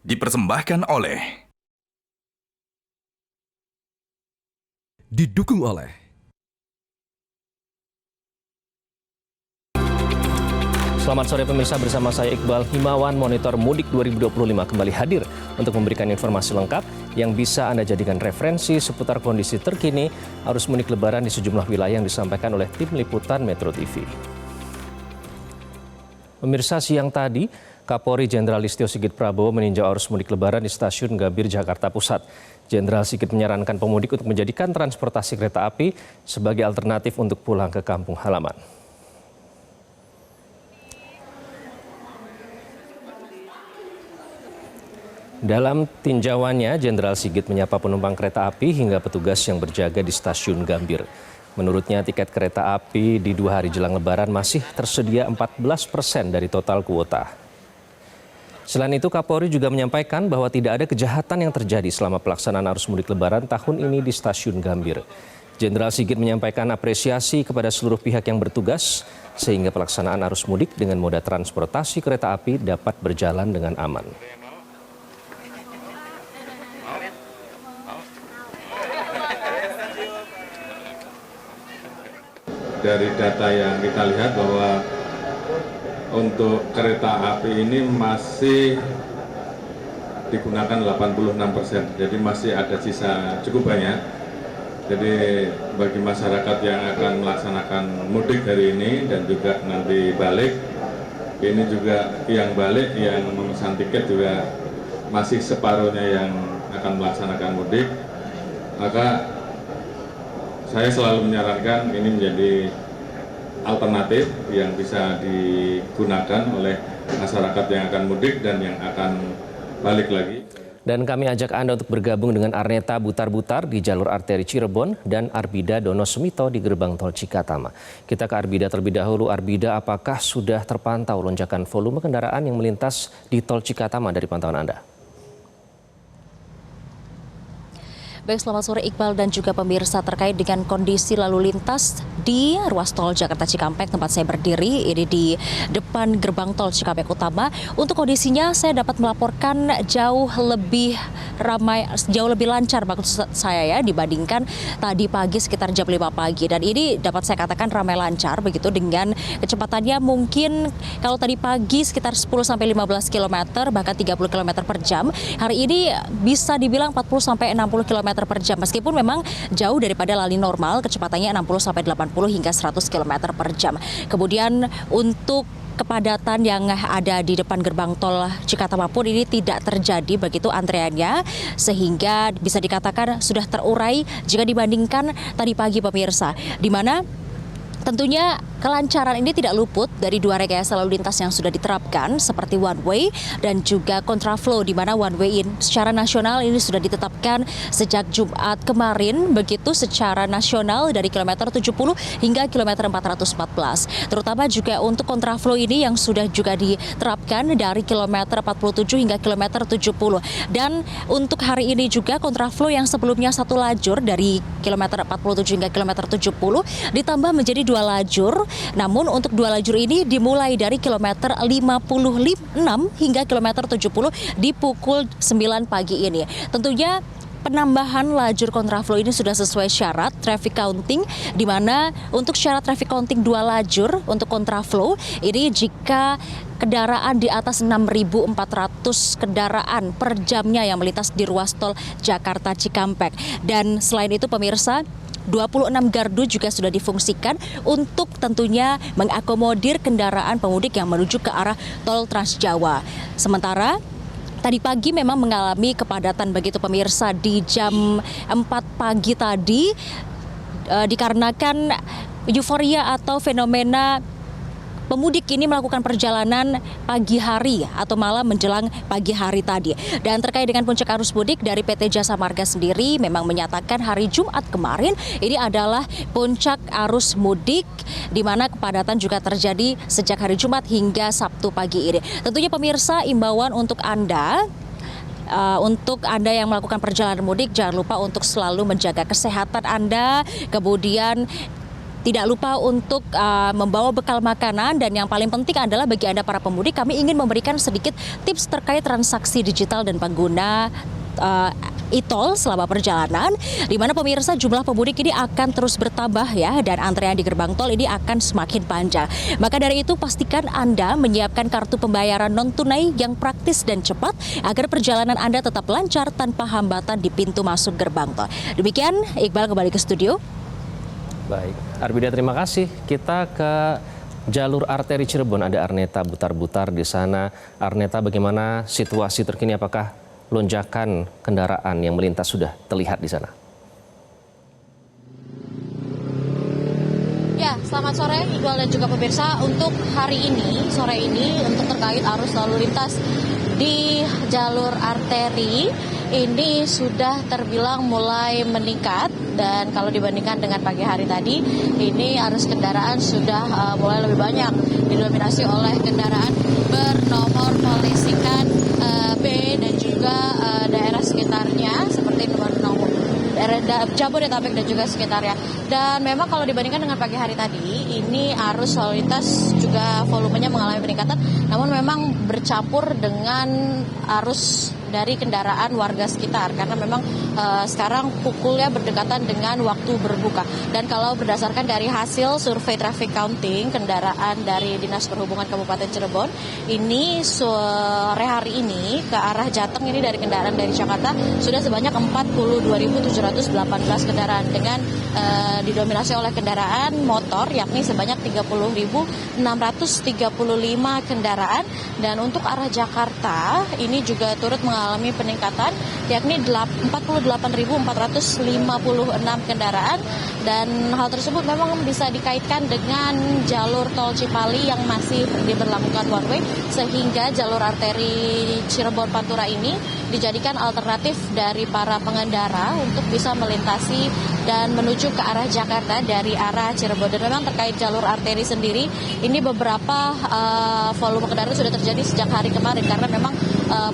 Dipersembahkan oleh Didukung oleh Selamat sore pemirsa, bersama saya Iqbal Himawan. Monitor Mudik 2025 kembali hadir untuk memberikan informasi lengkap yang bisa Anda jadikan referensi seputar kondisi terkini arus mudik lebaran di sejumlah wilayah yang disampaikan oleh tim liputan Metro TV. Pemirsa, siang tadi Kapolri Jenderal Listio Sigit Prabowo meninjau arus mudik lebaran di Stasiun Gambir, Jakarta Pusat. Jenderal Sigit menyarankan pemudik untuk menjadikan transportasi kereta api sebagai alternatif untuk pulang ke kampung halaman. Dalam tinjauannya, Jenderal Sigit menyapa penumpang kereta api hingga petugas yang berjaga di Stasiun Gambir. Menurutnya, tiket kereta api di 2 hari jelang Lebaran masih tersedia 14% dari total kuota. Selain itu, Kapolri juga menyampaikan bahwa tidak ada kejahatan yang terjadi selama pelaksanaan arus mudik Lebaran tahun ini di Stasiun Gambir. Jenderal Sigit menyampaikan apresiasi kepada seluruh pihak yang bertugas sehingga pelaksanaan arus mudik dengan moda transportasi kereta api dapat berjalan dengan aman. Dari data yang kita lihat bahwa untuk kereta api ini masih digunakan 86%, jadi masih ada sisa cukup banyak. Jadi bagi masyarakat yang akan melaksanakan mudik hari ini dan juga nanti balik, ini juga yang balik yang memesan tiket juga masih separuhnya yang akan melaksanakan mudik, maka saya selalu menyarankan ini menjadi alternatif yang bisa digunakan oleh masyarakat yang akan mudik dan yang akan balik lagi. Dan kami ajak Anda untuk bergabung dengan Arneta Butar-Butar di jalur arteri Cirebon dan Arbida Dono Sumito di gerbang tol Cikatama. Kita ke Arbida terlebih dahulu. Arbida, apakah sudah terpantau lonjakan volume kendaraan yang melintas di tol Cikatama dari pantauan Anda? Baik, selamat sore Iqbal dan juga pemirsa. Terkait dengan kondisi lalu lintas di ruas tol Jakarta Cikampek tempat saya berdiri, ini di depan gerbang tol Cikampek Utama. Untuk kondisinya saya dapat melaporkan jauh lebih ramai, jauh lebih lancar maksud saya ya dibandingkan tadi pagi sekitar jam 5 pagi. Dan ini dapat saya katakan ramai lancar begitu, dengan kecepatannya mungkin kalau tadi pagi sekitar 10-15 km bahkan 30 km per jam. Hari ini bisa dibilang 40-60 km per jam, meskipun memang jauh daripada lali normal, kecepatannya 60-80 hingga 100 km per jam. Kemudian untuk kepadatan yang ada di depan gerbang tol Cikatama pun ini tidak terjadi begitu antreannya, sehingga bisa dikatakan sudah terurai jika dibandingkan tadi pagi pemirsa, di mana tentunya kelancaran ini tidak luput dari 2 rekayasa lalu lintas yang sudah diterapkan seperti one way dan juga kontraflow, di mana one way secara nasional ini sudah ditetapkan sejak Jumat kemarin begitu secara nasional dari kilometer 70 hingga kilometer 414. Terutama juga untuk kontraflow ini yang sudah juga diterapkan dari kilometer 47 hingga kilometer 70. Dan untuk hari ini juga kontraflow yang sebelumnya 1 lajur dari kilometer 47 hingga kilometer 70 ditambah menjadi 2 lajur. Namun untuk 2 lajur ini dimulai dari kilometer 56 hingga kilometer 70 di pukul 9 pagi ini. Tentunya penambahan lajur kontraflow ini sudah sesuai syarat traffic counting, di mana untuk syarat traffic counting 2 lajur untuk kontraflow ini jika kendaraan di atas 6.400 kendaraan per jamnya yang melintas di ruas tol Jakarta Cikampek. Dan selain itu pemirsa, 26 gardu juga sudah difungsikan untuk tentunya mengakomodir kendaraan pemudik yang menuju ke arah tol Trans Jawa. Sementara tadi pagi memang mengalami kepadatan begitu pemirsa di jam 4 pagi tadi dikarenakan euforia atau fenomena pemudik ini melakukan perjalanan pagi hari atau malam menjelang pagi hari tadi. Dan terkait dengan puncak arus mudik dari PT Jasa Marga sendiri memang menyatakan hari Jumat kemarin ini adalah puncak arus mudik, di mana kepadatan juga terjadi sejak hari Jumat hingga Sabtu pagi ini. Tentunya pemirsa, imbauan untuk Anda yang melakukan perjalanan mudik, jangan lupa untuk selalu menjaga kesehatan Anda, kemudian tidak lupa untuk membawa bekal makanan, dan yang paling penting adalah bagi Anda para pemudik, kami ingin memberikan sedikit tips terkait transaksi digital dan pengguna e-tol selama perjalanan, di mana pemirsa jumlah pemudik ini akan terus bertambah ya, dan antrean di gerbang tol ini akan semakin panjang. Maka dari itu pastikan Anda menyiapkan kartu pembayaran non tunai yang praktis dan cepat agar perjalanan Anda tetap lancar tanpa hambatan di pintu masuk gerbang tol. Demikian, Iqbal kembali ke studio. Baik, Arvida terima kasih. Kita ke jalur arteri Cirebon, ada Arneta Butar-Butar di sana. Arneta, bagaimana situasi terkini? Apakah lonjakan kendaraan yang melintas sudah terlihat di sana? Ya, selamat sore Iqbal dan juga pemirsa. Untuk hari ini, sore ini, untuk terkait arus lalu lintas di jalur arteri ini sudah terbilang mulai meningkat, dan kalau dibandingkan dengan pagi hari tadi, ini arus kendaraan sudah mulai lebih banyak, didominasi oleh kendaraan bernomor polisikan B dan juga daerah sekitarnya seperti daerah Jabodetabek dan juga sekitarnya. Dan memang kalau dibandingkan dengan pagi hari tadi, ini arus lalu lintas juga volumenya mengalami peningkatan, namun memang bercampur dengan arus dari kendaraan warga sekitar, karena memang sekarang pukulnya berdekatan dengan waktu berbuka. Dan kalau berdasarkan dari hasil survei traffic counting kendaraan dari Dinas Perhubungan Kabupaten Cirebon, ini sore hari ini ke arah Jateng ini dari kendaraan dari Jakarta sudah sebanyak 42.718 kendaraan, dengan didominasi oleh kendaraan motor yakni sebanyak 30.635 kendaraan. Dan untuk arah Jakarta ini juga turut mengalami peningkatan yakni 48.456 kendaraan, dan hal tersebut memang bisa dikaitkan dengan jalur tol Cipali yang masih diberlakukan one way, sehingga jalur arteri Cirebon Pantura ini dijadikan alternatif dari para pengendara untuk bisa melintasi dan menuju ke arah Jakarta dari arah Cirebon. Dan memang terkait jalur arteri sendiri, ini beberapa volume kendaraan sudah terjadi sejak hari kemarin, karena memang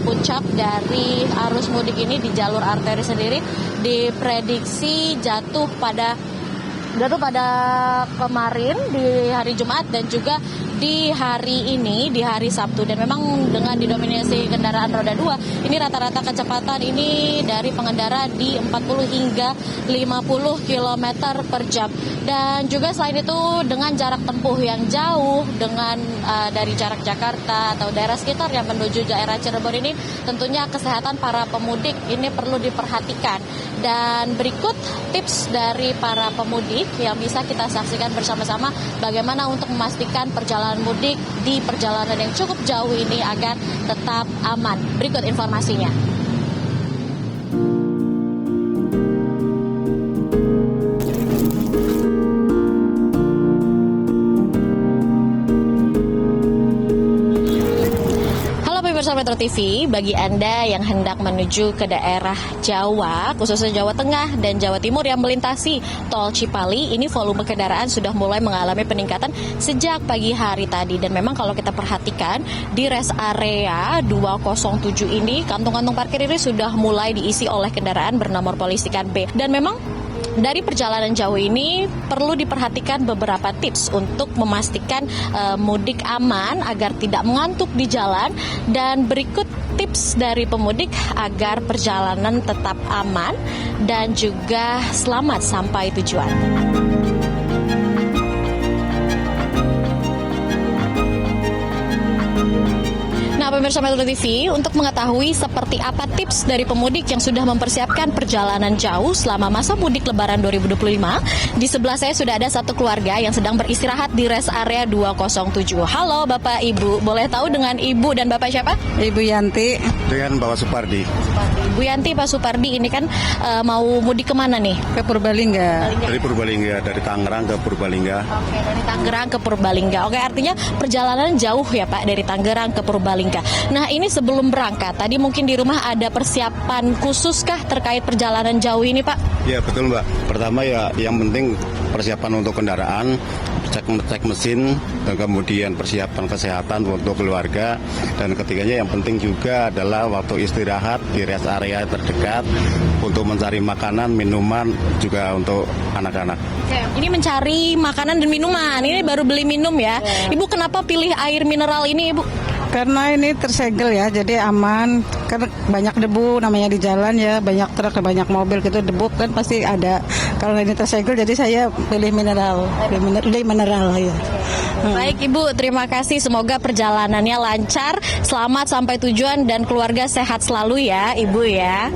puncak dari arus mudik ini di jalur arteri sendiri diprediksi jatuh pada kemarin di hari Jumat dan juga di hari ini di hari Sabtu. Dan memang dengan didominasi kendaraan roda 2, ini rata-rata kecepatan ini dari pengendara di 40 hingga 50 km per jam. Dan juga selain itu dengan jarak tempuh yang jauh, dengan dari jarak Jakarta atau daerah sekitar yang menuju daerah Cirebon ini, tentunya kesehatan para pemudik ini perlu diperhatikan. Dan berikut tips dari para pemudik yang bisa kita saksikan bersama-sama bagaimana untuk memastikan perjalanan mudik di perjalanan yang cukup jauh ini agar tetap aman. Berikut informasinya. Pemirsa Metro TV, bagi Anda yang hendak menuju ke daerah Jawa, khususnya Jawa Tengah dan Jawa Timur yang melintasi tol Cipali, ini volume kendaraan sudah mulai mengalami peningkatan sejak pagi hari tadi. Dan memang kalau kita perhatikan di rest area 207 ini, kantung-kantung parkir ini sudah mulai diisi oleh kendaraan bernomor polisikan B. Dan memang dari perjalanan jauh ini perlu diperhatikan beberapa tips untuk memastikan mudik aman agar tidak mengantuk di jalan. Dan berikut tips dari pemudik agar perjalanan tetap aman dan juga selamat sampai tujuan. Nah, pemirsa Metro TV, untuk mengetahui seperti apa tips dari pemudik yang sudah mempersiapkan perjalanan jauh selama masa mudik Lebaran 2025, di sebelah saya sudah ada satu keluarga yang sedang beristirahat di rest area 207. Halo Bapak Ibu, boleh tahu dengan Ibu dan Bapak siapa? Ibu Yanti. Dengan Bapak Supardi. Bu Yanti, Pak Supardi, ini kan mau mudik kemana nih? Ke Purbalingga. Dari Purbalingga, dari Tangerang ke Purbalingga. Oke, dari Tangerang ke Purbalingga. Oke, artinya perjalanan jauh ya Pak, dari Tangerang ke Purbalingga. Nah, ini sebelum berangkat, tadi mungkin di rumah ada persiapan khususkah terkait perjalanan jauh ini Pak? Ya betul Mbak. Pertama ya yang penting persiapan untuk kendaraan, cek mesin, dan kemudian persiapan kesehatan untuk keluarga. Dan ketiganya yang penting juga adalah waktu istirahat di rest area terdekat untuk mencari makanan, minuman, juga untuk anak-anak. Ini mencari makanan dan minuman. Ini baru beli minum ya. Ibu kenapa pilih air mineral ini, Ibu? Karena ini tersegel ya, jadi aman. Kan banyak debu namanya di jalan ya, banyak truk, banyak mobil gitu, debu kan pasti ada. Kalau ini tersegel, jadi saya pilih mineral, pilih mineral ya. Baik Ibu, terima kasih. Semoga perjalanannya lancar, selamat sampai tujuan dan keluarga sehat selalu ya, Ibu ya.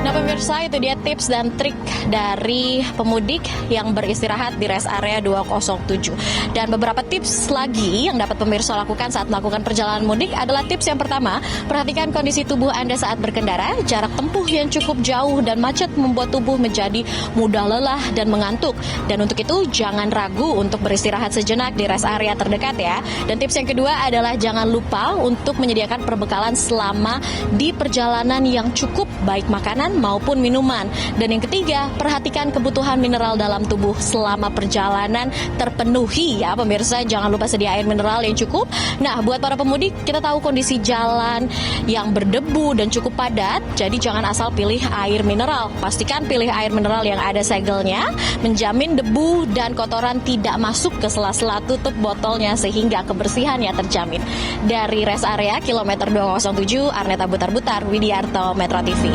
Pemirsa, itu dia tips dan trik dari pemudik yang beristirahat di rest area 207. Dan beberapa tips lagi yang dapat pemirsa lakukan saat melakukan perjalanan mudik adalah tips yang pertama, perhatikan kondisi tubuh Anda saat berkendara, jarak tempuh yang cukup jauh dan macet membuat tubuh menjadi mudah lelah dan mengantuk. Dan untuk itu jangan ragu untuk beristirahat sejenak di rest area terdekat ya. Dan tips yang kedua adalah jangan lupa untuk menyediakan perbekalan selama di perjalanan yang cukup, baik makanan maupun minuman. Dan yang ketiga, perhatikan kebutuhan mineral dalam tubuh selama perjalanan terpenuhi ya pemirsa. Jangan lupa sedia air mineral yang cukup. Nah, buat para pemudik, kita tahu kondisi jalan yang berdebu dan cukup padat, jadi jangan asal pilih air mineral. Pastikan pilih air mineral yang ada segelnya, menjamin debu dan kotoran tidak masuk ke sela-sela tutup botolnya sehingga kebersihannya terjamin. Dari rest area kilometer 207, Arneta Butar-Butar, Widiarto, Metro TV.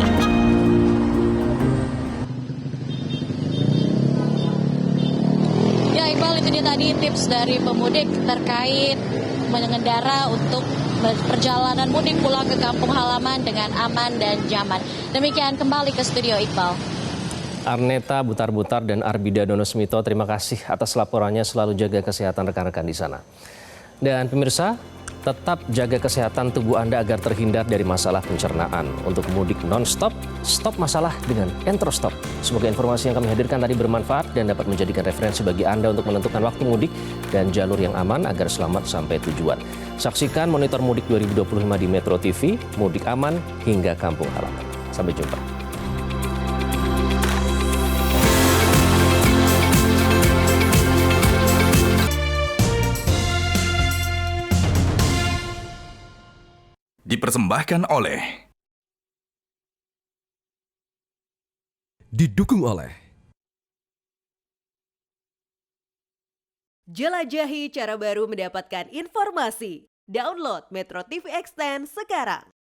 Ya Iqbal, itu dia tadi tips dari pemudik terkait mengendara untuk perjalanan mudik pulang ke kampung halaman dengan aman dan nyaman. Demikian kembali ke studio Iqbal. Arneta Butar-Butar dan Arbida Donosmito, terima kasih atas laporannya. Selalu jaga kesehatan rekan-rekan di sana. Dan pemirsa, tetap jaga kesehatan tubuh Anda agar terhindar dari masalah pencernaan. Untuk mudik non-stop, stop masalah dengan Entrostop. Semoga informasi yang kami hadirkan tadi bermanfaat dan dapat menjadikan referensi bagi Anda untuk menentukan waktu mudik dan jalur yang aman agar selamat sampai tujuan. Saksikan Monitor Mudik 2025 di Metro TV, mudik aman hingga kampung halaman. Sampai jumpa. Dipersembahkan oleh, didukung oleh jelajahi cara baru mendapatkan informasi. Download Metro TV Extend sekarang.